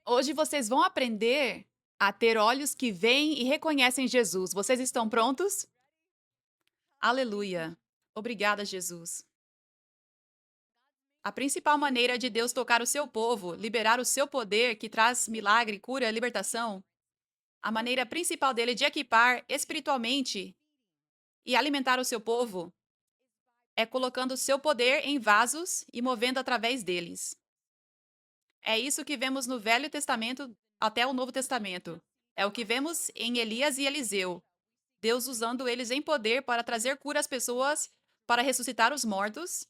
Hoje vocês vão aprender a ter olhos que veem e reconhecem Jesus. Vocês estão prontos? Aleluia. Obrigada, Jesus. A principal maneira de Deus tocar o seu povo, liberar o seu poder que traz milagre, cura, libertação, a maneira principal dele de equipar espiritualmente e alimentar o seu povo é colocando o seu poder em vasos e movendo através deles. É isso que vemos no Velho Testamento até o Novo Testamento. É o que vemos em Elias e Eliseu. Deus usando eles em poder para trazer cura às pessoas, para ressuscitar os mortos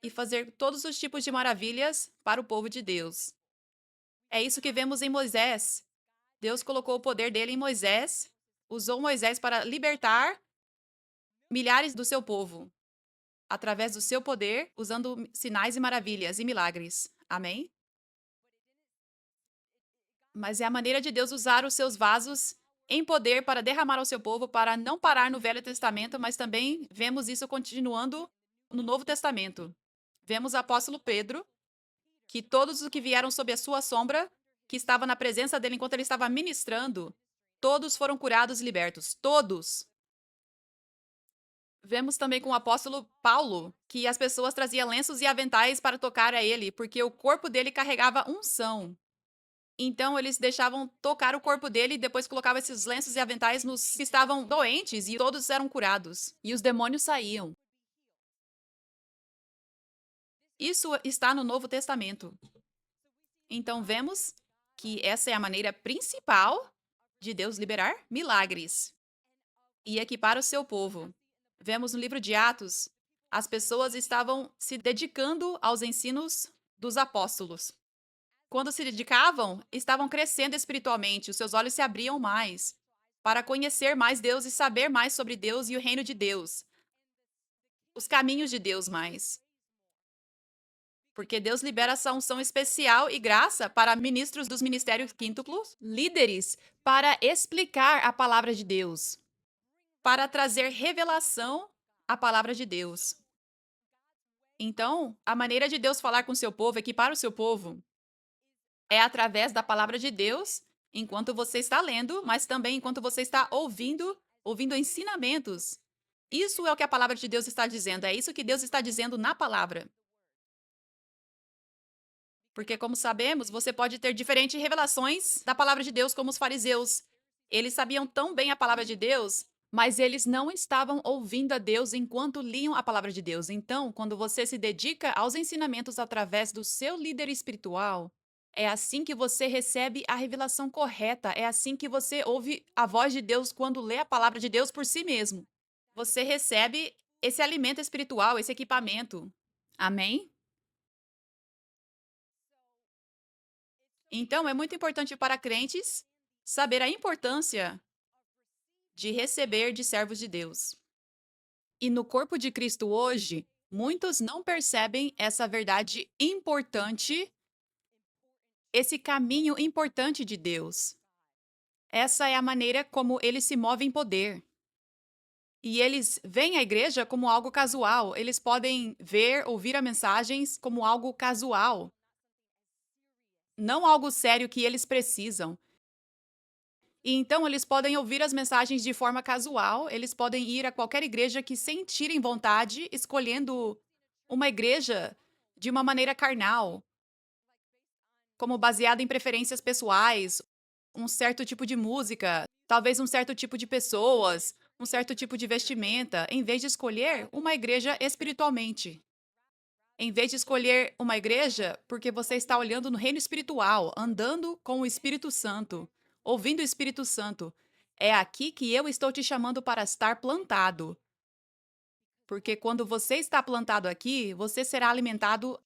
e fazer todos os tipos de maravilhas para o povo de Deus. É isso que vemos em Moisés. Deus colocou o poder dele em Moisés, usou Moisés para libertar milhares do seu povo, através do seu poder, usando sinais e maravilhas e milagres. Amém? Mas é a maneira de Deus usar os seus vasos em poder para derramar ao seu povo, para não parar no Velho Testamento, mas também vemos isso continuando no Novo Testamento. Vemos o apóstolo Pedro, que todos os que vieram sob a sua sombra, que estava na presença dele enquanto ele estava ministrando, todos foram curados e libertos. Todos. Vemos também com o apóstolo Paulo que as pessoas traziam lenços e aventais para tocar a ele, porque o corpo dele carregava unção. Então eles deixavam tocar o corpo dele e depois colocavam esses lenços e aventais nos que estavam doentes e todos eram curados. E os demônios saíam. Isso está no Novo Testamento. Então vemos que essa é a maneira principal de Deus liberar milagres e equipar o seu povo. Vemos no livro de Atos, as pessoas estavam se dedicando aos ensinos dos apóstolos. Quando se dedicavam, estavam crescendo espiritualmente, os seus olhos se abriam mais para conhecer mais Deus e saber mais sobre Deus e o reino de Deus, os caminhos de Deus mais. Porque Deus libera essa unção especial e graça para ministros dos ministérios quíntuplos, líderes, para explicar a palavra de Deus, para trazer revelação à palavra de Deus. Então, a maneira de Deus falar com o seu povo, equipar o seu povo, é através da palavra de Deus, enquanto você está lendo, mas também enquanto você está ouvindo ensinamentos. Isso é o que a palavra de Deus está dizendo, é isso que Deus está dizendo na palavra. Porque, como sabemos, você pode ter diferentes revelações da palavra de Deus, como os fariseus. Eles sabiam tão bem a palavra de Deus, mas eles não estavam ouvindo a Deus enquanto liam a palavra de Deus. Então, quando você se dedica aos ensinamentos através do seu líder espiritual, é assim que você recebe a revelação correta, é assim que você ouve a voz de Deus quando lê a palavra de Deus por si mesmo. Você recebe esse alimento espiritual, esse equipamento. Amém? Então, é muito importante para crentes saber a importância de receber de servos de Deus. E no corpo de Cristo hoje, muitos não percebem essa verdade importante, esse caminho importante de Deus. Essa é a maneira como ele se move em poder. E eles veem a igreja como algo casual. Eles podem ver, ouvir as mensagens como algo casual, não algo sério que eles precisam. E então eles podem ouvir as mensagens de forma casual, eles podem ir a qualquer igreja que sentirem vontade, escolhendo uma igreja de uma maneira carnal, como baseada em preferências pessoais, um certo tipo de música, talvez um certo tipo de pessoas, um certo tipo de vestimenta, em vez de escolher uma igreja espiritualmente. Em vez de escolher uma igreja, porque você está olhando no reino espiritual, andando com o Espírito Santo, ouvindo o Espírito Santo. É aqui que eu estou te chamando para estar plantado. Porque quando você está plantado aqui, você será alimentado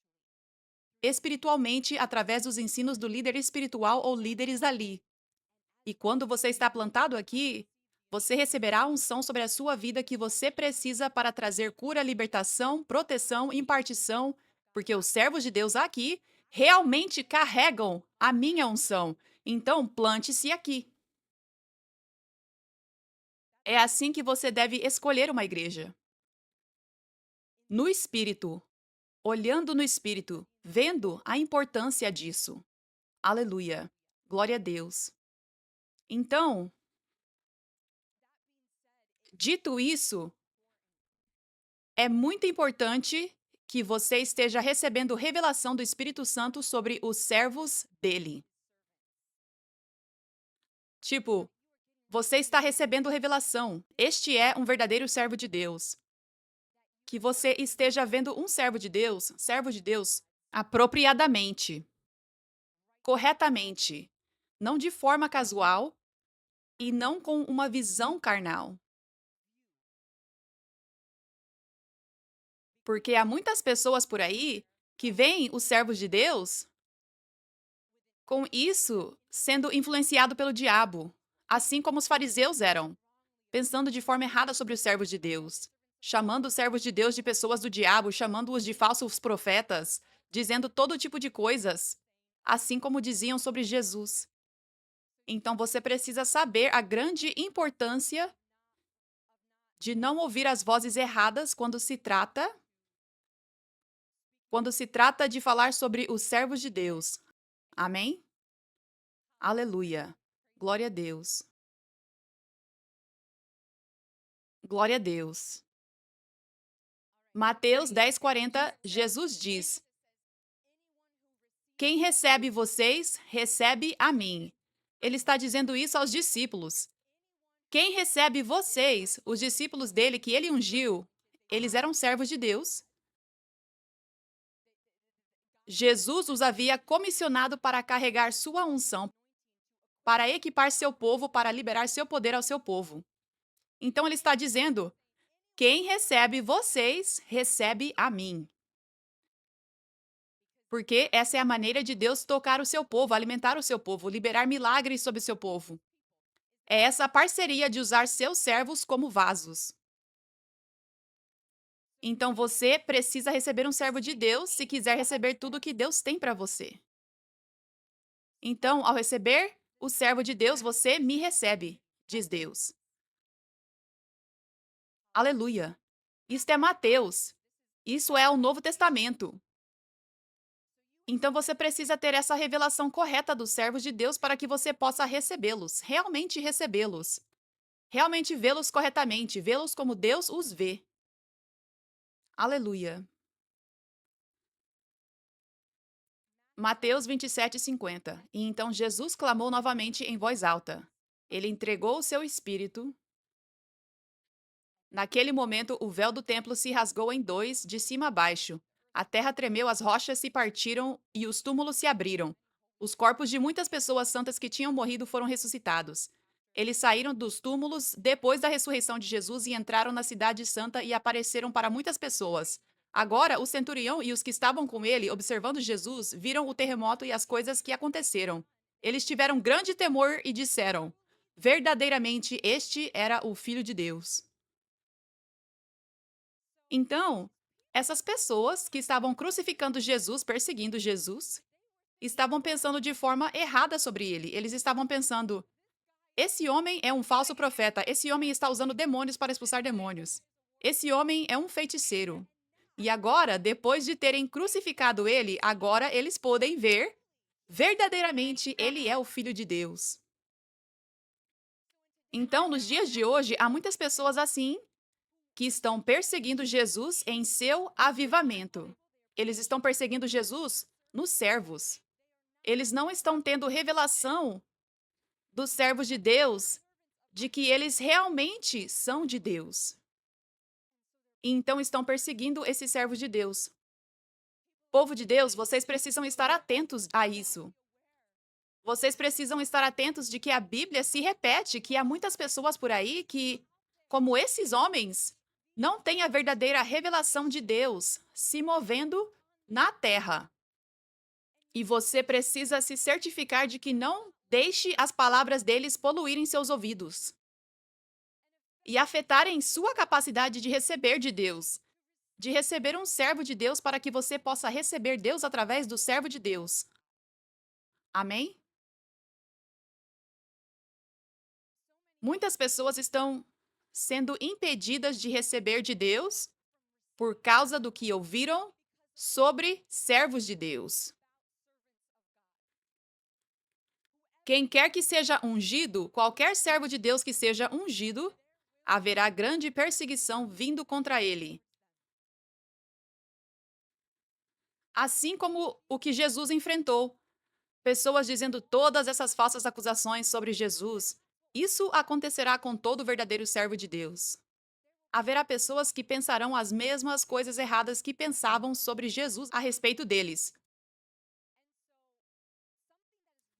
espiritualmente através dos ensinos do líder espiritual ou líderes ali. E quando você está plantado aqui, você receberá a unção sobre a sua vida que você precisa para trazer cura, libertação, proteção, impartição, porque os servos de Deus aqui realmente carregam a minha unção. Então, plante-se aqui. É assim que você deve escolher uma igreja. No espírito, olhando no espírito, vendo a importância disso. Aleluia. Glória a Deus. Então, dito isso, é muito importante que você esteja recebendo revelação do Espírito Santo sobre os servos dele. Tipo, você está recebendo revelação. Este é um verdadeiro servo de Deus. Que você esteja vendo um servo de Deus, apropriadamente, corretamente, não de forma casual e não com uma visão carnal. Porque há muitas pessoas por aí que veem os servos de Deus com isso sendo influenciado pelo diabo, assim como os fariseus eram, pensando de forma errada sobre os servos de Deus, chamando os servos de Deus de pessoas do diabo, chamando-os de falsos profetas, dizendo todo tipo de coisas, assim como diziam sobre Jesus. Então você precisa saber a grande importância de não ouvir as vozes erradas quando se trata de falar sobre os servos de Deus. Amém? Aleluia. Glória a Deus. Glória a Deus. Mateus 10:40, Jesus diz: Quem recebe vocês, recebe a mim. Ele está dizendo isso aos discípulos. Quem recebe vocês, os discípulos dele que ele ungiu, eles eram servos de Deus. Jesus os havia comissionado para carregar sua unção, para equipar seu povo, para liberar seu poder ao seu povo. Então ele está dizendo: quem recebe vocês, recebe a mim. Porque essa é a maneira de Deus tocar o seu povo, alimentar o seu povo, liberar milagres sobre o seu povo. É essa parceria de usar seus servos como vasos. Então você precisa receber um servo de Deus se quiser receber tudo que Deus tem para você. Então, ao receber o servo de Deus, você me recebe, diz Deus. Aleluia. Isto é Mateus. Isso é o Novo Testamento. Então você precisa ter essa revelação correta dos servos de Deus para que você possa recebê-los, realmente vê-los corretamente, vê-los como Deus os vê. Aleluia. Mateus 27:50. E então Jesus clamou novamente em voz alta. Ele entregou o seu espírito. Naquele momento, o véu do templo se rasgou em dois, de cima a baixo. A terra tremeu, as rochas se partiram e os túmulos se abriram. Os corpos de muitas pessoas santas que tinham morrido foram ressuscitados. Eles saíram dos túmulos depois da ressurreição de Jesus e entraram na cidade santa e apareceram para muitas pessoas. Agora, o centurião e os que estavam com ele, observando Jesus, viram o terremoto e as coisas que aconteceram. Eles tiveram grande temor e disseram: verdadeiramente, este era o Filho de Deus. Então, essas pessoas que estavam crucificando Jesus, perseguindo Jesus, estavam pensando de forma errada sobre ele. Eles estavam pensando: esse homem é um falso profeta, esse homem está usando demônios para expulsar demônios. Esse homem é um feiticeiro. E agora, depois de terem crucificado ele, agora eles podem ver verdadeiramente ele é o Filho de Deus. Então, nos dias de hoje, há muitas pessoas assim que estão perseguindo Jesus em seu avivamento. Eles estão perseguindo Jesus nos servos. Eles não estão tendo revelação dos servos de Deus de que eles realmente são de Deus. E então estão perseguindo esses servos de Deus. Povo de Deus, vocês precisam estar atentos a isso. Vocês precisam estar atentos de que a Bíblia se repete, que há muitas pessoas por aí que, como esses homens, não têm a verdadeira revelação de Deus se movendo na terra. E você precisa se certificar de que não deixe as palavras deles poluírem seus ouvidos e afetarem sua capacidade de receber de Deus, de receber um servo de Deus para que você possa receber Deus através do servo de Deus. Amém? Muitas pessoas estão sendo impedidas de receber de Deus por causa do que ouviram sobre servos de Deus. Quem quer que seja ungido, qualquer servo de Deus que seja ungido, haverá grande perseguição vindo contra ele. Assim como o que Jesus enfrentou. Pessoas dizendo todas essas falsas acusações sobre Jesus. Isso acontecerá com todo verdadeiro servo de Deus. Haverá pessoas que pensarão as mesmas coisas erradas que pensavam sobre Jesus a respeito deles.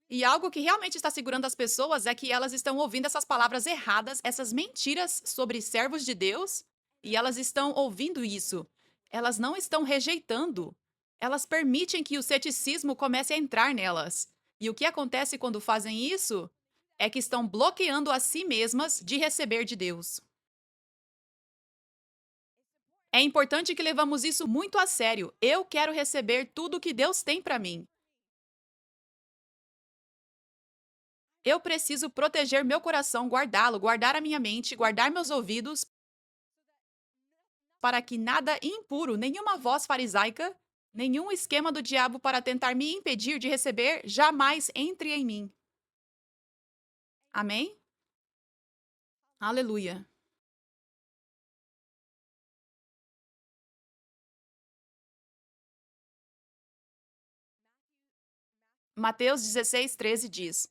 E algo que realmente está segurando as pessoas é que elas estão ouvindo essas palavras erradas, essas mentiras sobre servos de Deus, e elas estão ouvindo isso. Elas não estão rejeitando. Elas permitem que o ceticismo comece a entrar nelas. E o que acontece quando fazem isso é que estão bloqueando a si mesmas de receber de Deus. É importante que levamos isso muito a sério. Eu quero receber tudo que Deus tem para mim. Eu preciso proteger meu coração, guardá-lo, guardar a minha mente, guardar meus ouvidos, para que nada impuro, nenhuma voz farisaica, nenhum esquema do diabo para tentar me impedir de receber, jamais entre em mim. Amém? Aleluia. Mateus 16:13 diz: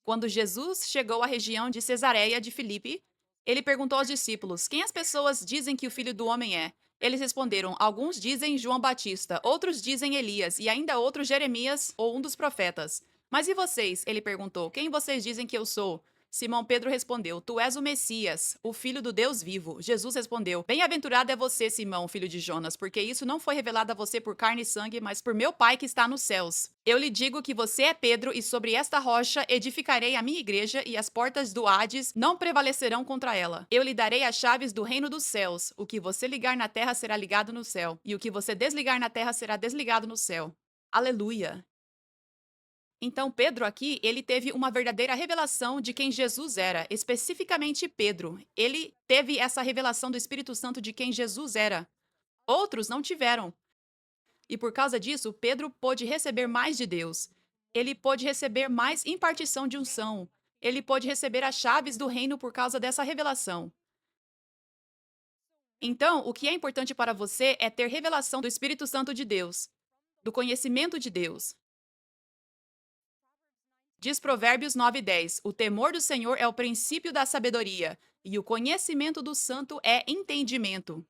Quando Jesus chegou à região de Cesareia de Filipe, ele perguntou aos discípulos: Quem as pessoas dizem que o Filho do Homem é? Eles responderam: Alguns dizem João Batista, outros dizem Elias e ainda outros Jeremias ou um dos profetas. Mas e vocês? Ele perguntou: Quem vocês dizem que eu sou? Simão Pedro respondeu: Tu és o Messias, o filho do Deus vivo. Jesus respondeu: Bem-aventurado é você, Simão, filho de Jonas, porque isso não foi revelado a você por carne e sangue, mas por meu Pai que está nos céus. Eu lhe digo que você é Pedro, e sobre esta rocha edificarei a minha igreja, e as portas do Hades não prevalecerão contra ela. Eu lhe darei as chaves do reino dos céus. O que você ligar na terra será ligado no céu, e o que você desligar na terra será desligado no céu. Aleluia! Então, Pedro aqui, ele teve uma verdadeira revelação de quem Jesus era, especificamente Pedro. Ele teve essa revelação do Espírito Santo de quem Jesus era. Outros não tiveram. E por causa disso, Pedro pôde receber mais de Deus. Ele pôde receber mais impartição de unção. Ele pôde receber as chaves do reino por causa dessa revelação. Então, o que é importante para você é ter revelação do Espírito Santo de Deus, do conhecimento de Deus. Diz Provérbios 9:10: O temor do Senhor é o princípio da sabedoria, e o conhecimento do santo é entendimento.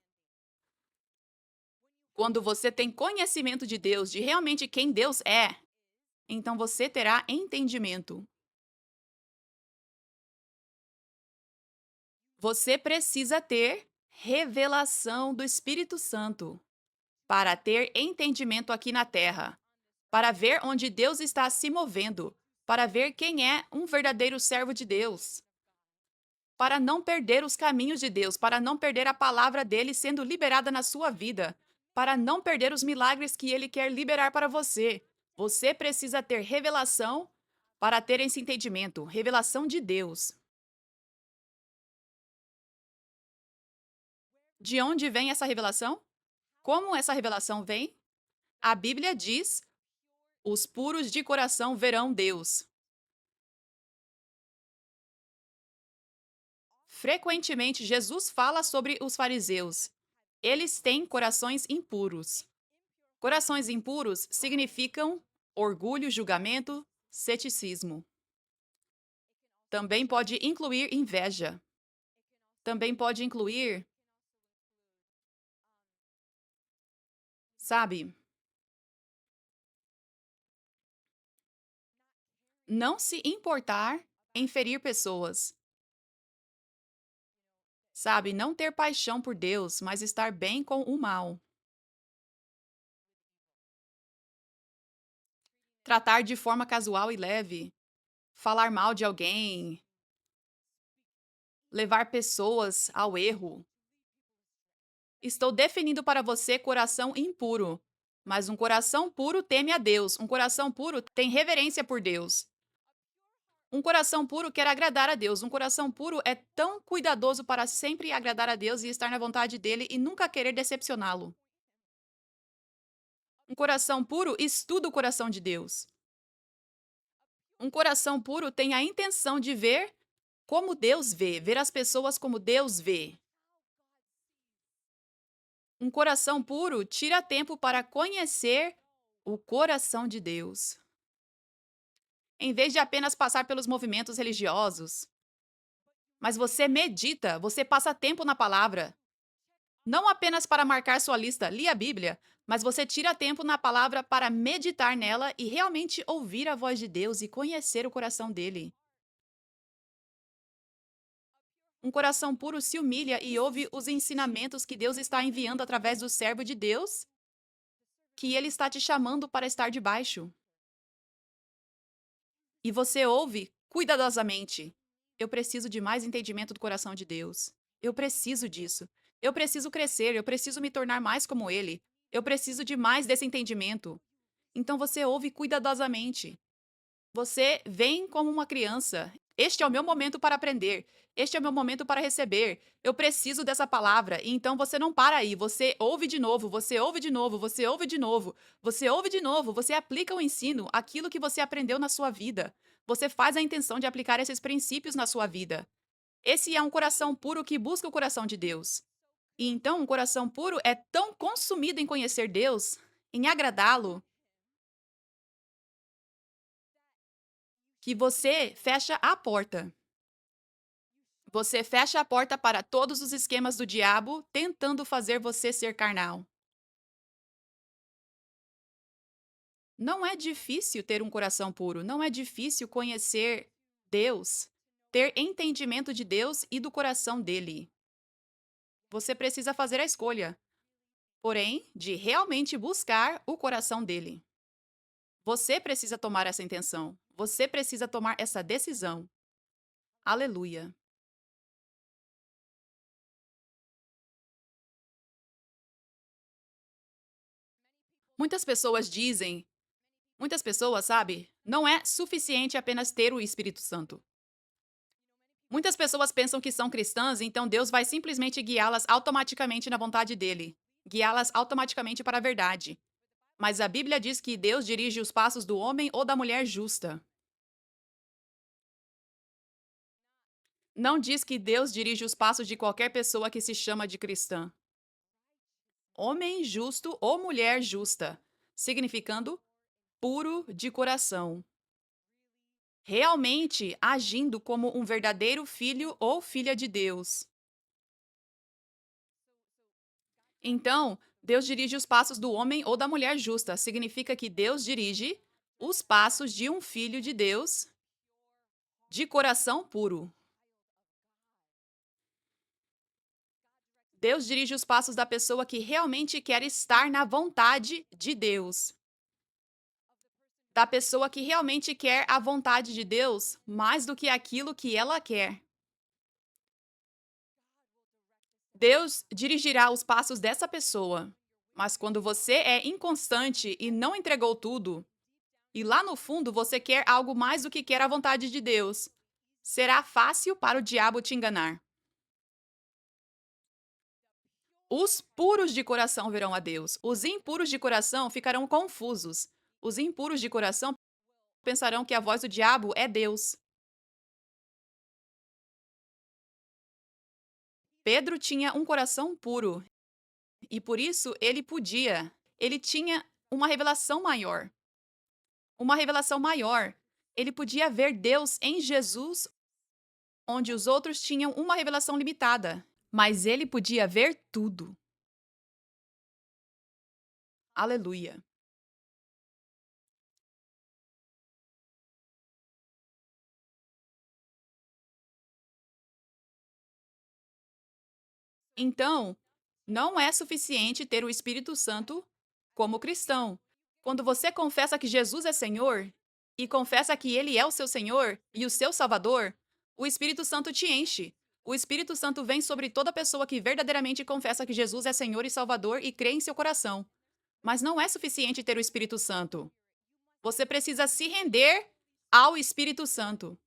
Quando você tem conhecimento de Deus, de realmente quem Deus é, então você terá entendimento. Você precisa ter revelação do Espírito Santo para ter entendimento aqui na terra, para ver onde Deus está se movendo, para ver quem é um verdadeiro servo de Deus, para não perder os caminhos de Deus, para não perder a palavra dele sendo liberada na sua vida, para não perder os milagres que ele quer liberar para você. Você precisa ter revelação para ter esse entendimento, revelação de Deus. De onde vem essa revelação? Como essa revelação vem? A Bíblia diz: os puros de coração verão Deus. Frequentemente, Jesus fala sobre os fariseus. Eles têm corações impuros. Corações impuros significam orgulho, julgamento, ceticismo. Também pode incluir inveja. Também pode incluir, sabe, não se importar em ferir pessoas. Sabe, não ter paixão por Deus, mas estar bem com o mal. Tratar de forma casual e leve. Falar mal de alguém. Levar pessoas ao erro. Estou definindo para você coração impuro. Mas um coração puro teme a Deus. Um coração puro tem reverência por Deus. Um coração puro quer agradar a Deus. Um coração puro é tão cuidadoso para sempre agradar a Deus e estar na vontade dele e nunca querer decepcioná-lo. Um coração puro estuda o coração de Deus. Um coração puro tem a intenção de ver como Deus vê, ver as pessoas como Deus vê. Um coração puro tira tempo para conhecer o coração de Deus. Em vez de apenas passar pelos movimentos religiosos, mas você medita, você passa tempo na palavra. Não apenas para marcar sua lista, li a Bíblia, mas você tira tempo na palavra para meditar nela e realmente ouvir a voz de Deus e conhecer o coração dele. Um coração puro se humilha e ouve os ensinamentos que Deus está enviando através do servo de Deus, que ele está te chamando para estar debaixo. E você ouve cuidadosamente. Eu preciso de mais entendimento do coração de Deus. Eu preciso disso. Eu preciso crescer, eu preciso me tornar mais como ele. Eu preciso de mais desse entendimento. Então você ouve cuidadosamente. Você vem como uma criança. Este é o meu momento para aprender. Este é o meu momento para receber. Eu preciso dessa palavra. E então você não para aí. Você ouve de novo, você ouve de novo, você ouve de novo, você ouve de novo. Você aplica o ensino, aquilo que você aprendeu na sua vida. Você faz a intenção de aplicar esses princípios na sua vida. Esse é um coração puro que busca o coração de Deus. E então um coração puro é tão consumido em conhecer Deus, em agradá-lo, que você fecha a porta. Você fecha a porta para todos os esquemas do diabo tentando fazer você ser carnal. Não é difícil ter um coração puro, não é difícil conhecer Deus, ter entendimento de Deus e do coração dele. Você precisa fazer a escolha, porém, de realmente buscar o coração dele. Você precisa tomar essa intenção, você precisa tomar essa decisão. Aleluia. Muitas pessoas dizem, muitas pessoas, sabe, não é suficiente apenas ter o Espírito Santo. Muitas pessoas pensam que são cristãs, então Deus vai simplesmente guiá-las automaticamente na vontade dele, guiá-las automaticamente para a verdade. Mas a Bíblia diz que Deus dirige os passos do homem ou da mulher justa. Não diz que Deus dirige os passos de qualquer pessoa que se chama de cristã. Homem justo ou mulher justa, significando puro de coração. Realmente agindo como um verdadeiro filho ou filha de Deus. Então, Deus dirige os passos do homem ou da mulher justa. Significa que Deus dirige os passos de um filho de Deus de coração puro. Deus dirige os passos da pessoa que realmente quer estar na vontade de Deus. Da pessoa que realmente quer a vontade de Deus mais do que aquilo que ela quer. Deus dirigirá os passos dessa pessoa. Mas quando você é inconstante e não entregou tudo, e lá no fundo você quer algo mais do que quer a vontade de Deus, será fácil para o diabo te enganar. Os puros de coração verão a Deus. Os impuros de coração ficarão confusos. Os impuros de coração pensarão que a voz do diabo é Deus. Pedro tinha um coração puro e por isso ele tinha uma revelação maior. Uma revelação maior. Ele podia ver Deus em Jesus, onde os outros tinham uma revelação limitada, mas ele podia ver tudo. Aleluia. Então, não é suficiente ter o Espírito Santo como cristão. Quando você confessa que Jesus é Senhor e confessa que Ele é o seu Senhor e o seu Salvador, o Espírito Santo te enche. O Espírito Santo vem sobre toda pessoa que verdadeiramente confessa que Jesus é Senhor e Salvador e crê em seu coração. Mas não é suficiente ter o Espírito Santo. Você precisa se render ao Espírito Santo.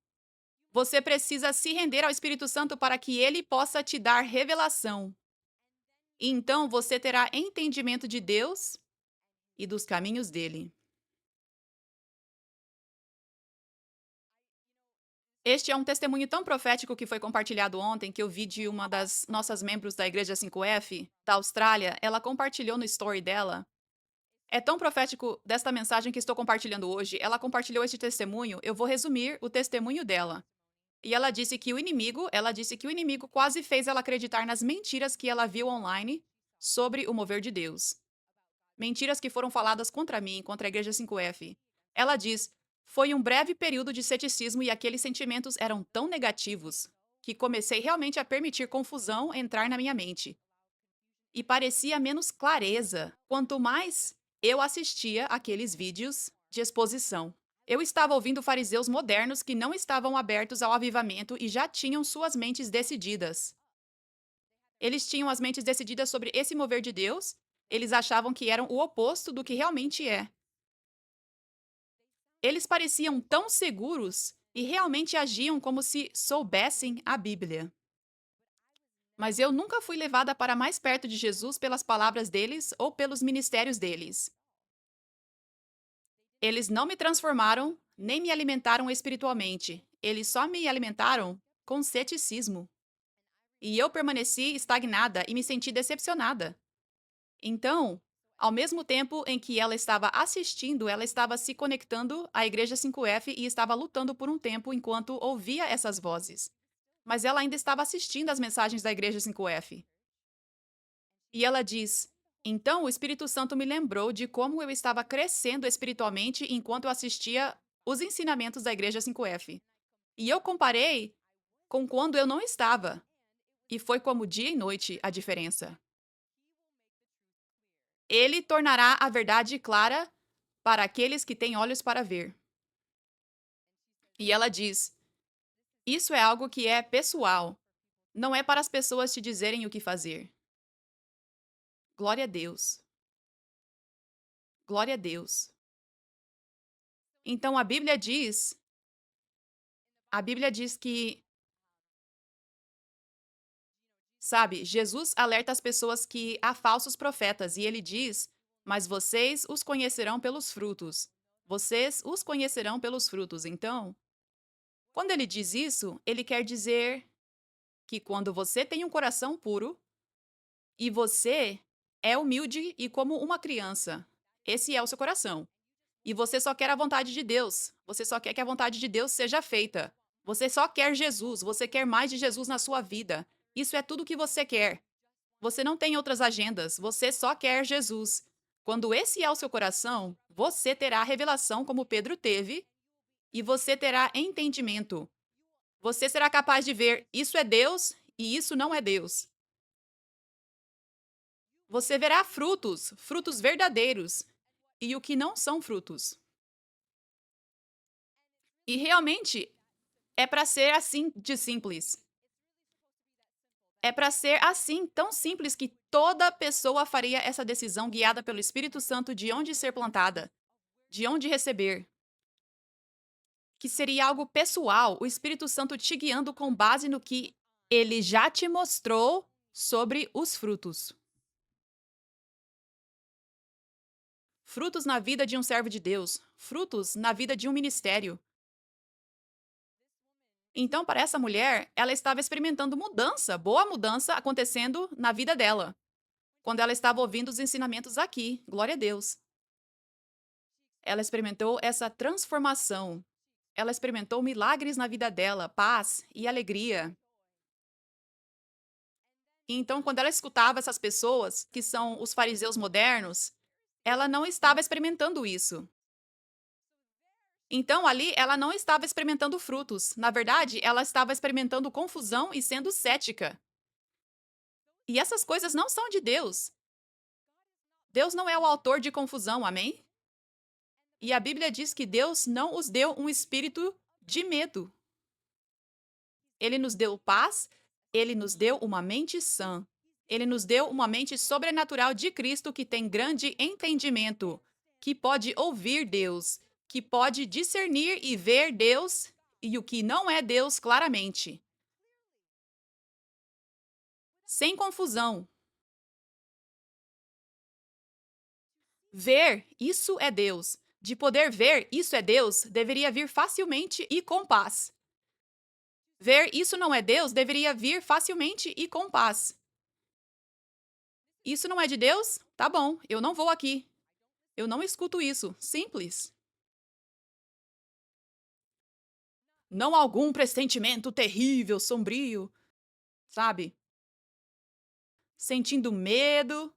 Você precisa se render ao Espírito Santo para que ele possa te dar revelação. E então você terá entendimento de Deus e dos caminhos dele. Este é um testemunho tão profético que foi compartilhado ontem, que eu vi de uma das nossas membros da Igreja 5F, da Austrália. Ela compartilhou no story dela. É tão profético desta mensagem que estou compartilhando hoje. Ela compartilhou este testemunho. Eu vou resumir o testemunho dela. E ela disse que o inimigo quase fez ela acreditar nas mentiras que ela viu online sobre o mover de Deus. Mentiras que foram faladas contra mim, contra a Igreja 5F. Ela diz: foi um breve período de ceticismo e aqueles sentimentos eram tão negativos que comecei realmente a permitir confusão entrar na minha mente. E parecia menos clareza quanto mais eu assistia aqueles vídeos de exposição. Eu estava ouvindo fariseus modernos que não estavam abertos ao avivamento e já tinham suas mentes decididas. Eles tinham as mentes decididas sobre esse mover de Deus, eles achavam que eram o oposto do que realmente é. Eles pareciam tão seguros e realmente agiam como se soubessem a Bíblia. Mas eu nunca fui levada para mais perto de Jesus pelas palavras deles ou pelos ministérios deles. Eles não me transformaram, nem me alimentaram espiritualmente. Eles só me alimentaram com ceticismo. E eu permaneci estagnada e me senti decepcionada. Então, ao mesmo tempo em que ela estava assistindo, ela estava se conectando à Igreja 5F e estava lutando por um tempo enquanto ouvia essas vozes. Mas ela ainda estava assistindo às mensagens da Igreja 5F. E ela diz: então o Espírito Santo me lembrou de como eu estava crescendo espiritualmente enquanto eu assistia os ensinamentos da Igreja 5F. E eu comparei com quando eu não estava. E foi como dia e noite a diferença. Ele tornará a verdade clara para aqueles que têm olhos para ver. E ela diz: isso é algo que é pessoal. Não é para as pessoas te dizerem o que fazer. Glória a Deus. Glória a Deus. Então a Bíblia diz que, sabe, Jesus alerta as pessoas que há falsos profetas e ele diz: mas vocês os conhecerão pelos frutos. Vocês os conhecerão pelos frutos. Então, quando ele diz isso, ele quer dizer que quando você tem um coração puro e você é humilde e como uma criança, esse é o seu coração. E você só quer a vontade de Deus. Você só quer que a vontade de Deus seja feita. Você só quer Jesus. Você quer mais de Jesus na sua vida. Isso é tudo que você quer. Você não tem outras agendas. Você só quer Jesus. Quando esse é o seu coração, você terá revelação, como Pedro teve, e você terá entendimento. Você será capaz de ver isso é Deus e isso não é Deus. Você verá frutos, frutos verdadeiros, e o que não são frutos. E realmente é para ser assim de simples. É para ser assim tão simples que toda pessoa faria essa decisão guiada pelo Espírito Santo de onde ser plantada, de onde receber. Que seria algo pessoal, o Espírito Santo te guiando com base no que ele já te mostrou sobre os frutos. Frutos na vida de um servo de Deus, frutos na vida de um ministério. Então, para essa mulher, ela estava experimentando mudança, boa mudança acontecendo na vida dela, quando ela estava ouvindo os ensinamentos aqui. Glória a Deus. Ela experimentou essa transformação. Ela experimentou milagres na vida dela, paz e alegria. E então, quando ela escutava essas pessoas, que são os fariseus modernos, ela não estava experimentando isso. Então, ali, ela não estava experimentando frutos. Na verdade, ela estava experimentando confusão e sendo cética. E essas coisas não são de Deus. Deus não é o autor de confusão, amém? E a Bíblia diz que Deus não os deu um espírito de medo. Ele nos deu paz, ele nos deu uma mente sã. Ele nos deu uma mente sobrenatural de Cristo que tem grande entendimento, que pode ouvir Deus, que pode discernir e ver Deus e o que não é Deus claramente. Sem confusão. Ver, isso é Deus. De poder ver, isso é Deus, deveria vir facilmente e com paz. Ver isso não é Deus deveria vir facilmente e com paz. Isso não é de Deus? Tá bom, eu não vou aqui. Eu não escuto isso. Simples. Não algum pressentimento terrível, sombrio, sabe? Sentindo medo.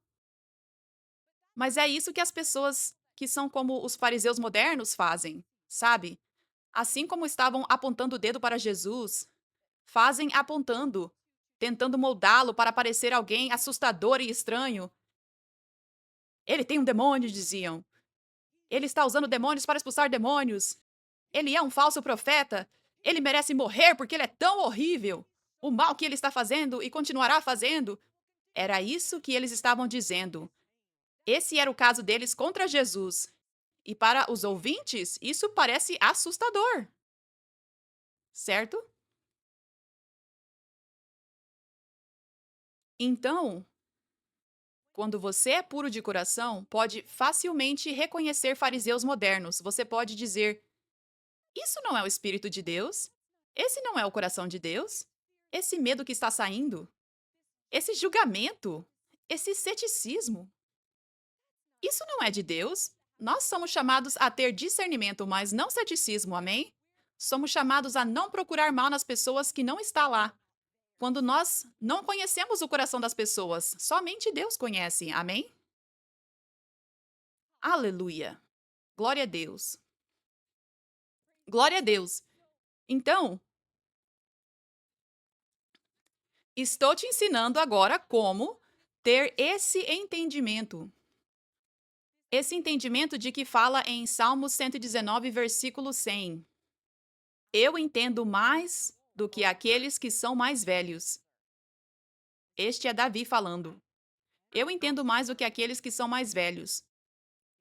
Mas é isso que as pessoas que são como os fariseus modernos fazem, sabe? Assim como estavam apontando o dedo para Jesus, fazem apontando, tentando moldá-lo para parecer alguém assustador e estranho. Ele tem um demônio, diziam. Ele está usando demônios para expulsar demônios. Ele é um falso profeta. Ele merece morrer porque ele é tão horrível. O mal que ele está fazendo e continuará fazendo. Era isso que eles estavam dizendo. Esse era o caso deles contra Jesus. E para os ouvintes, isso parece assustador. Certo? Então, quando você é puro de coração, pode facilmente reconhecer fariseus modernos. Você pode dizer: isso não é o Espírito de Deus? Esse não é o coração de Deus? Esse medo que está saindo? Esse julgamento? Esse ceticismo? Isso não é de Deus? Nós somos chamados a ter discernimento, mas não ceticismo, amém? Somos chamados a não procurar mal nas pessoas que não está lá. Quando nós não conhecemos o coração das pessoas, somente Deus conhece, amém? Aleluia. Glória a Deus. Glória a Deus. Então, estou te ensinando agora como ter esse entendimento. Esse entendimento de que fala em Salmos 119, versículo 100. Eu entendo mais do que aqueles que são mais velhos. Este é Davi falando. Eu entendo mais do que aqueles que são mais velhos,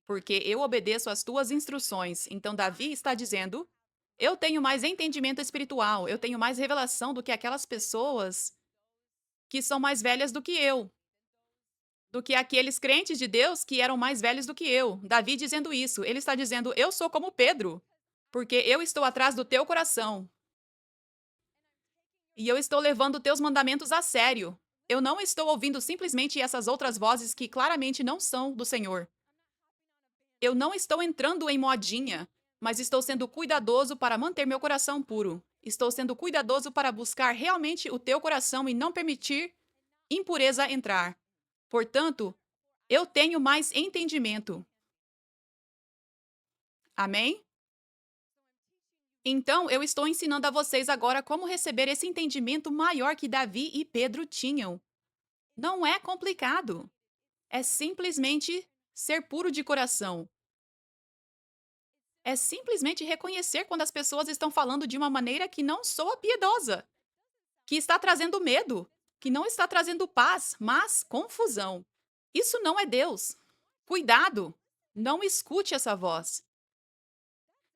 porque eu obedeço às tuas instruções. Então, Davi está dizendo: eu tenho mais entendimento espiritual, eu tenho mais revelação do que aquelas pessoas que são mais velhas do que eu, do que aqueles crentes de Deus que eram mais velhos do que eu. Davi dizendo isso, ele está dizendo: eu sou como Pedro, porque eu estou atrás do teu coração e eu estou levando teus mandamentos a sério. Eu não estou ouvindo simplesmente essas outras vozes que claramente não são do Senhor. Eu não estou entrando em modinha, mas estou sendo cuidadoso para manter meu coração puro. Estou sendo cuidadoso para buscar realmente o teu coração e não permitir impureza entrar. Portanto, eu tenho mais entendimento. Amém? Então, eu estou ensinando a vocês agora como receber esse entendimento maior que Davi e Pedro tinham. Não é complicado. É simplesmente ser puro de coração. É simplesmente reconhecer quando as pessoas estão falando de uma maneira que não soa piedosa, que está trazendo medo, que não está trazendo paz, mas confusão. Isso não é Deus. Cuidado! Não escute essa voz.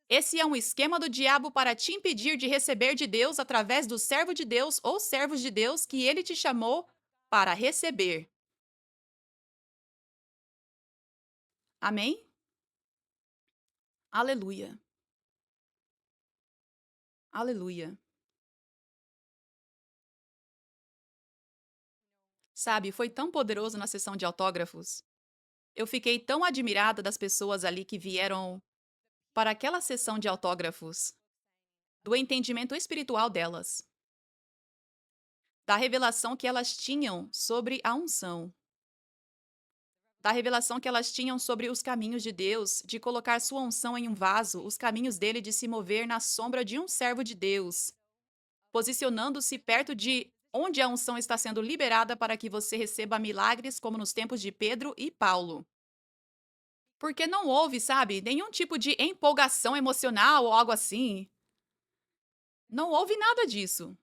Esse é um esquema do diabo para te impedir de receber de Deus através do servo de Deus ou servos de Deus que ele te chamou para receber. Amém? Aleluia. Aleluia. Sabe, foi tão poderoso na sessão de autógrafos. Eu fiquei tão admirada das pessoas ali que vieram para aquela sessão de autógrafos, do entendimento espiritual delas, da revelação que elas tinham sobre a unção, da revelação que elas tinham sobre os caminhos de Deus, de colocar sua unção em um vaso, os caminhos dele de se mover na sombra de um servo de Deus, posicionando-se perto de onde a unção está sendo liberada para que você receba milagres como nos tempos de Pedro e Paulo. Porque não houve, sabe, nenhum tipo de empolgação emocional ou algo assim. Não houve nada disso.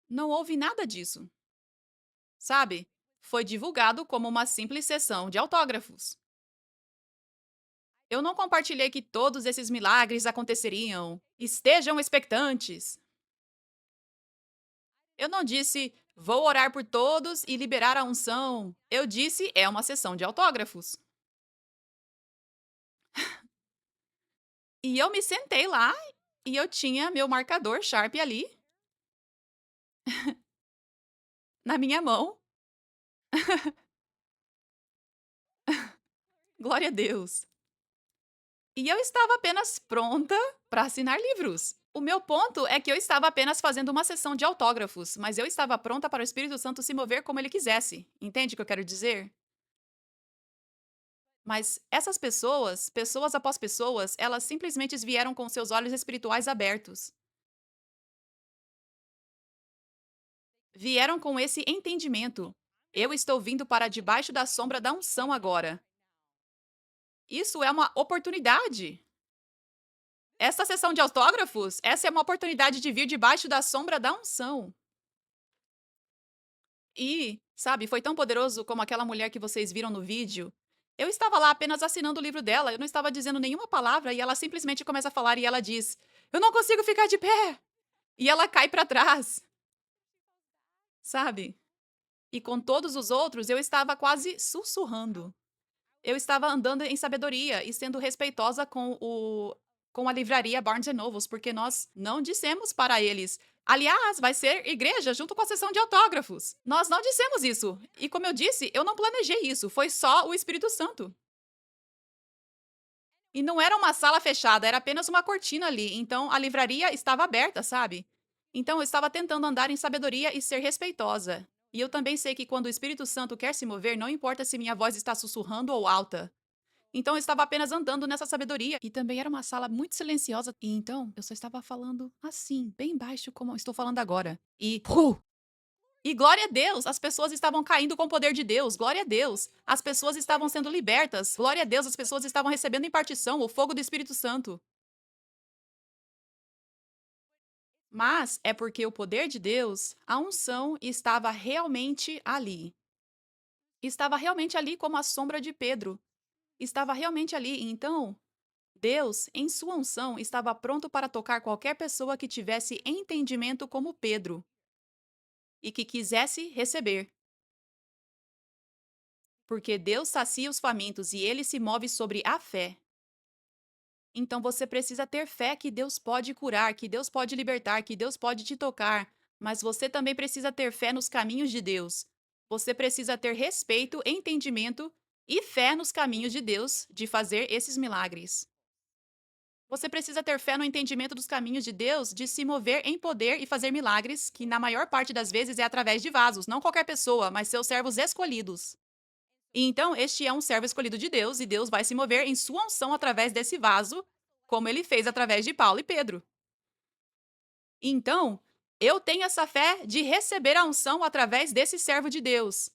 Não houve nada disso. Sabe? Foi divulgado como uma simples sessão de autógrafos. Eu não compartilhei que todos esses milagres aconteceriam. Estejam expectantes. Eu não disse, vou orar por todos e liberar a unção. Eu disse, é uma sessão de autógrafos. E eu me sentei lá e eu tinha meu marcador Sharp ali, na minha mão. Glória a Deus. E eu estava apenas pronta para assinar livros. O meu ponto é que eu estava apenas fazendo uma sessão de autógrafos, mas eu estava pronta para o Espírito Santo se mover como ele quisesse. Entende o que eu quero dizer? Mas essas pessoas, pessoas após pessoas, elas simplesmente vieram com seus olhos espirituais abertos. Vieram com esse entendimento. Eu estou vindo para debaixo da sombra da unção agora. Isso é uma oportunidade. Essa sessão de autógrafos, essa é uma oportunidade de vir debaixo da sombra da unção. E, sabe, foi tão poderoso como aquela mulher que vocês viram no vídeo. Eu estava lá apenas assinando o livro dela, eu não estava dizendo nenhuma palavra e ela simplesmente começa a falar e ela diz: "Eu não consigo ficar de pé". E ela cai para trás, sabe? E com todos os outros eu estava quase sussurrando. Eu estava andando em sabedoria e sendo respeitosa com a livraria Barnes& Nobles, porque nós não dissemos para eles: "Aliás, vai ser igreja junto com a sessão de autógrafos". Nós não dissemos isso. E como eu disse, eu não planejei isso, foi só o Espírito Santo. E não era uma sala fechada, era apenas uma cortina ali, então a livraria estava aberta, sabe? Então eu estava tentando andar em sabedoria e ser respeitosa. E eu também sei que quando o Espírito Santo quer se mover, não importa se minha voz está sussurrando ou alta. Então eu estava apenas andando nessa sabedoria e também era uma sala muito silenciosa. E então eu só estava falando assim, bem baixo, como eu estou falando agora. E glória a Deus, as pessoas estavam caindo com o poder de Deus. Glória a Deus. As pessoas estavam sendo libertas. Glória a Deus, as pessoas estavam recebendo impartição, o fogo do Espírito Santo. Mas é porque o poder de Deus, a unção estava realmente ali. Estava realmente ali como a sombra de Pedro. Estava realmente ali. Então, Deus, em sua unção, estava pronto para tocar qualquer pessoa que tivesse entendimento como Pedro e que quisesse receber. Porque Deus sacia os famintos e ele se move sobre a fé. Então você precisa ter fé que Deus pode curar, que Deus pode libertar, que Deus pode te tocar. Mas você também precisa ter fé nos caminhos de Deus. Você precisa ter respeito, entendimento e fé nos caminhos de Deus de fazer esses milagres. Você precisa ter fé no entendimento dos caminhos de Deus, de se mover em poder e fazer milagres, que na maior parte das vezes é através de vasos, não qualquer pessoa, mas seus servos escolhidos. E então, este é um servo escolhido de Deus, e Deus vai se mover em sua unção através desse vaso, como ele fez através de Paulo e Pedro. Então, eu tenho essa fé de receber a unção através desse servo de Deus.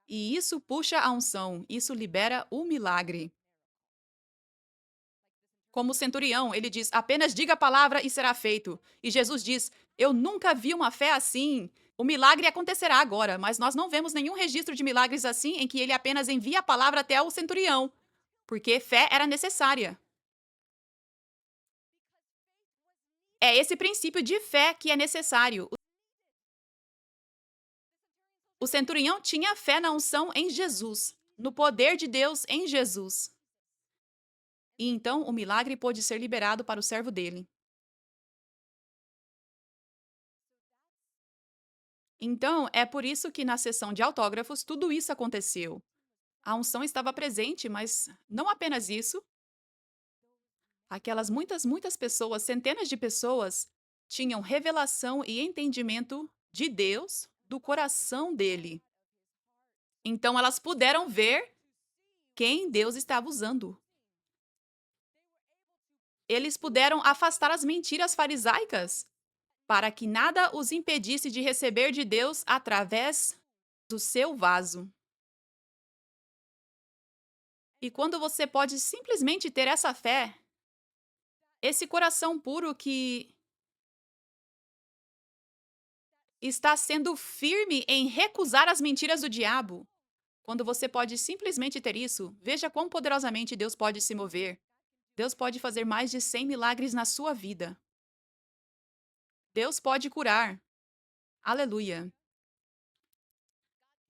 E isso puxa a unção, isso libera o milagre. Como o centurião, ele diz: apenas diga a palavra e será feito. E Jesus diz: eu nunca vi uma fé assim. O milagre acontecerá agora, mas nós não vemos nenhum registro de milagres assim em que ele apenas envia a palavra até o centurião, porque fé era necessária. É esse princípio de fé que é necessário. O centurião tinha fé na unção em Jesus, no poder de Deus em Jesus. E então o milagre pôde ser liberado para o servo dele. Então, é por isso que na sessão de autógrafos tudo isso aconteceu. A unção estava presente, mas não apenas isso. Aquelas muitas pessoas, centenas de pessoas, tinham revelação e entendimento de Deus, do coração dele. Então elas puderam ver quem Deus estava usando. Eles puderam afastar as mentiras farisaicas para que nada os impedisse de receber de Deus através do seu vaso. E quando você pode simplesmente ter essa fé, esse coração puro que está sendo firme em recusar as mentiras do diabo, quando você pode simplesmente ter isso, veja quão poderosamente Deus pode se mover. Deus pode fazer mais de 100 milagres na sua vida. Deus pode curar. Aleluia.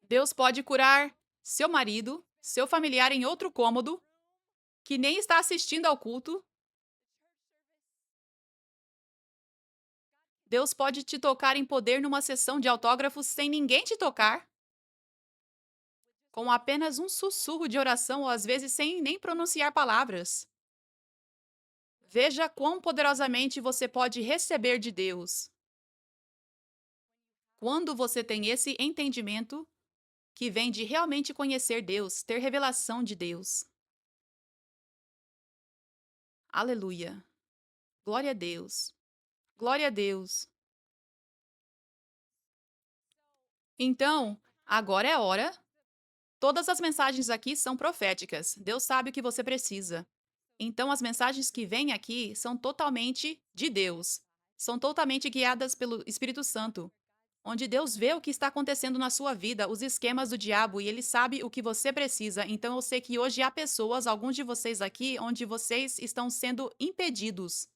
Deus pode curar seu marido, seu familiar em outro cômodo, que nem está assistindo ao culto, Deus pode te tocar em poder numa sessão de autógrafos sem ninguém te tocar, com apenas um sussurro de oração ou às vezes sem nem pronunciar palavras. Veja quão poderosamente você pode receber de Deus. Quando você tem esse entendimento que vem de realmente conhecer Deus, ter revelação de Deus. Aleluia. Glória a Deus. Glória a Deus. Então, agora é a hora. Todas as mensagens aqui são proféticas. Deus sabe o que você precisa. Então, as mensagens que vêm aqui são totalmente de Deus. São totalmente guiadas pelo Espírito Santo, onde Deus vê o que está acontecendo na sua vida, os esquemas do diabo, e ele sabe o que você precisa. Então, eu sei que hoje há pessoas, alguns de vocês aqui, onde vocês estão sendo impedidos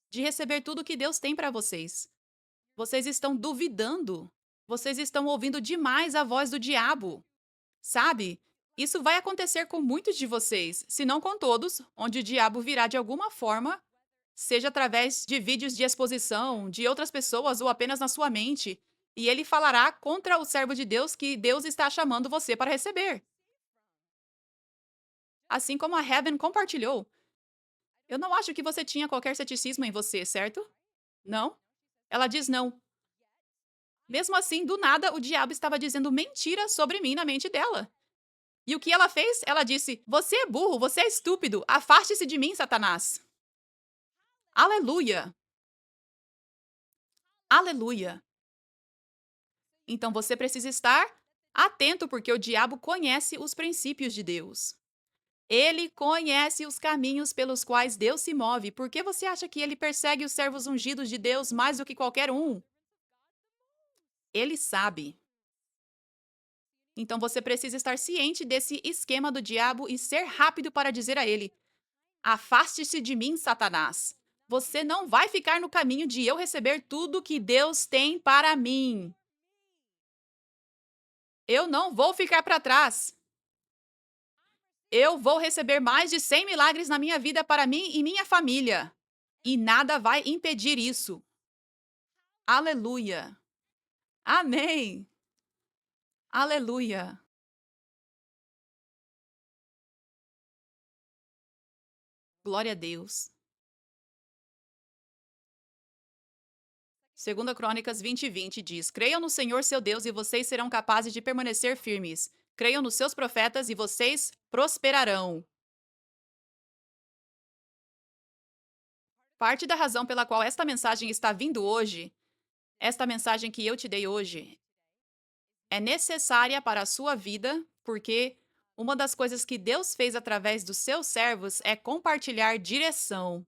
de receber tudo o que Deus tem para vocês. Vocês estão duvidando. Vocês estão ouvindo demais a voz do diabo. Sabe? Isso vai acontecer com muitos de vocês, se não com todos, onde o diabo virá de alguma forma, seja através de vídeos de exposição, de outras pessoas ou apenas na sua mente, e ele falará contra o servo de Deus que Deus está chamando você para receber. Assim como a Heaven compartilhou. Eu não acho que você tinha qualquer ceticismo em você, certo? Não? Ela diz não. Mesmo assim, do nada, o diabo estava dizendo mentira sobre mim na mente dela. E o que ela fez? Ela disse: Você é burro, você é estúpido, afaste-se de mim, Satanás. Aleluia! Aleluia! Então você precisa estar atento, porque o diabo conhece os princípios de Deus. Ele conhece os caminhos pelos quais Deus se move. Por que você acha que ele persegue os servos ungidos de Deus mais do que qualquer um? Ele sabe. Então você precisa estar ciente desse esquema do diabo e ser rápido para dizer a ele: Afaste-se de mim, Satanás. Você não vai ficar no caminho de eu receber tudo que Deus tem para mim. Eu não vou ficar para trás. Eu vou receber mais de 100 milagres na minha vida para mim e minha família. E nada vai impedir isso. Aleluia. Amém. Aleluia. Glória a Deus. 2 Crônicas 20:20 diz: Creiam no Senhor seu Deus e vocês serão capazes de permanecer firmes. Creiam nos seus profetas e vocês prosperarão. Parte da razão pela qual esta mensagem está vindo hoje, esta mensagem que eu te dei hoje, é necessária para a sua vida, porque uma das coisas que Deus fez através dos seus servos é compartilhar direção.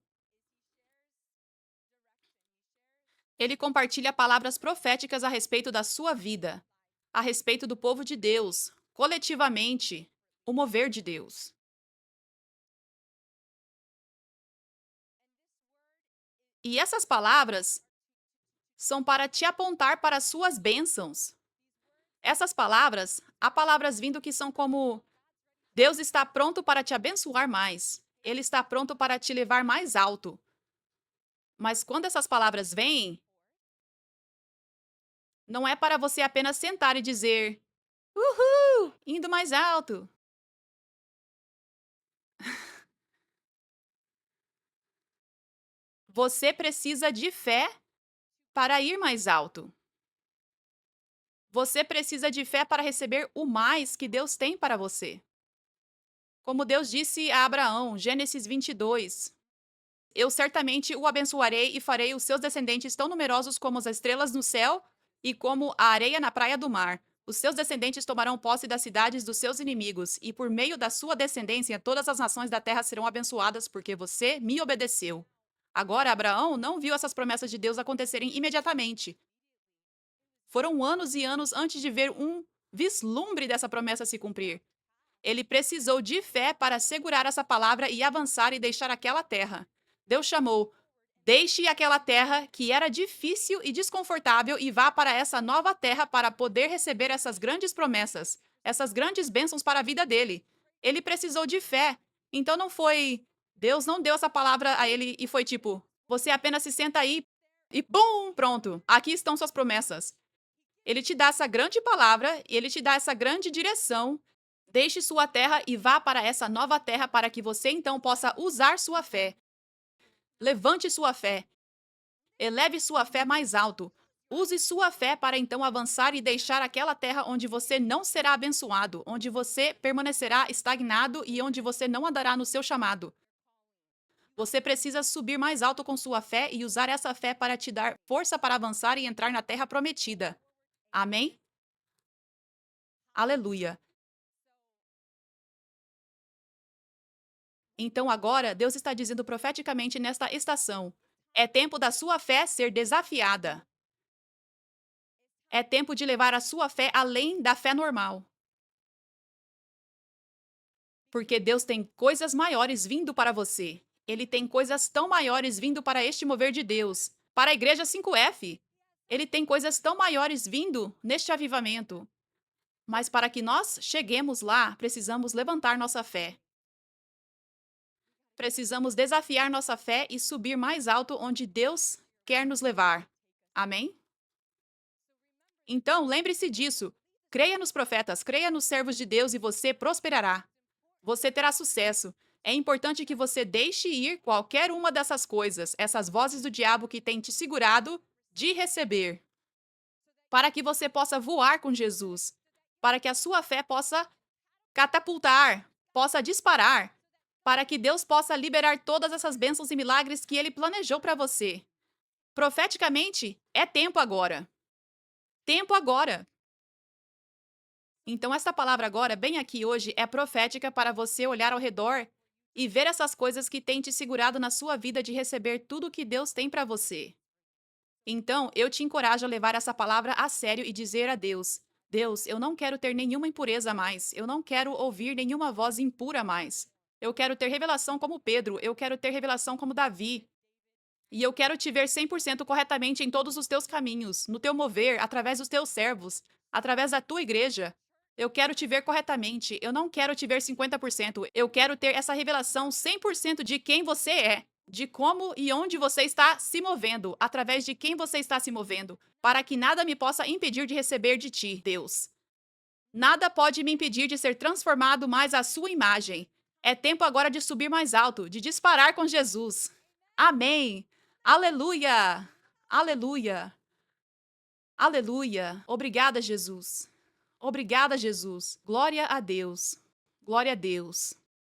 Ele compartilha palavras proféticas a respeito da sua vida, a respeito do povo de Deus, coletivamente, o mover de Deus. E essas palavras são para te apontar para as suas bênçãos. Essas palavras, há palavras vindo que são como: Deus está pronto para te abençoar mais. Ele está pronto para te levar mais alto. Mas quando essas palavras vêm, não é para você apenas sentar e dizer: Uhul, indo mais alto. Você precisa de fé para ir mais alto. Você precisa de fé para receber o mais que Deus tem para você. Como Deus disse a Abraão, Gênesis 22. Eu certamente o abençoarei e farei os seus descendentes tão numerosos como as estrelas no céu e como a areia na praia do mar. Os seus descendentes tomarão posse das cidades dos seus inimigos, e por meio da sua descendência todas as nações da terra serão abençoadas, porque você me obedeceu. Agora, Abraão não viu essas promessas de Deus acontecerem imediatamente. Foram anos e anos antes de ver um vislumbre dessa promessa se cumprir. Ele precisou de fé para segurar essa palavra e avançar e deixar aquela terra. Deus chamou: Deixe aquela terra que era difícil e desconfortável e vá para essa nova terra para poder receber essas grandes promessas, essas grandes bênçãos para a vida dele. Ele precisou de fé. Então não foi... Deus não deu essa palavra a ele e foi tipo: Você apenas se senta aí E bum, pronto. Aqui estão suas promessas. Ele te dá essa grande palavra e ele te dá essa grande direção. Deixe sua terra e vá para essa nova terra para que você então possa usar sua fé. Levante sua fé. Eleve sua fé mais alto. Use sua fé para então avançar e deixar aquela terra onde você não será abençoado, onde você permanecerá estagnado e onde você não andará no seu chamado. Você precisa subir mais alto com sua fé e usar essa fé para te dar força para avançar e entrar na terra prometida. Amém? Aleluia. Então agora, Deus está dizendo profeticamente nesta estação: é tempo da sua fé ser desafiada. É tempo de levar a sua fé além da fé normal. Porque Deus tem coisas maiores vindo para você. Ele tem coisas tão maiores vindo para este mover de Deus, para a igreja 5F. Ele tem coisas tão maiores vindo neste avivamento. Mas para que nós cheguemos lá, precisamos levantar nossa fé. Precisamos desafiar nossa fé e subir mais alto onde Deus quer nos levar. Amém? Então, lembre-se disso. Creia nos profetas, creia nos servos de Deus e você prosperará. Você terá sucesso. É importante que você deixe ir qualquer uma dessas coisas, essas vozes do diabo que têm te segurado, de receber. Para que você possa voar com Jesus. Para que a sua fé possa catapultar, possa disparar. Para que Deus possa liberar todas essas bênçãos e milagres que Ele planejou para você. Profeticamente, é tempo agora. Tempo agora. Então, essa palavra agora, bem aqui hoje, é profética para você olhar ao redor e ver essas coisas que têm te segurado na sua vida de receber tudo o que Deus tem para você. Então, eu te encorajo a levar essa palavra a sério e dizer a Deus: Deus, eu não quero ter nenhuma impureza mais. Eu não quero ouvir nenhuma voz impura mais. Eu quero ter revelação como Pedro. Eu quero ter revelação como Davi. E eu quero te ver 100% corretamente em todos os teus caminhos, no teu mover, através dos teus servos, através da tua igreja. Eu quero te ver corretamente. Eu não quero te ver 50%. Eu quero ter essa revelação 100% de quem você é, de como e onde você está se movendo, através de quem você está se movendo, para que nada me possa impedir de receber de ti, Deus. Nada pode me impedir de ser transformado mais à sua imagem. É tempo agora de subir mais alto, de disparar com Jesus. Amém. Aleluia. Aleluia. Aleluia. Obrigada, Jesus. Obrigada, Jesus. Glória a Deus. Glória a Deus.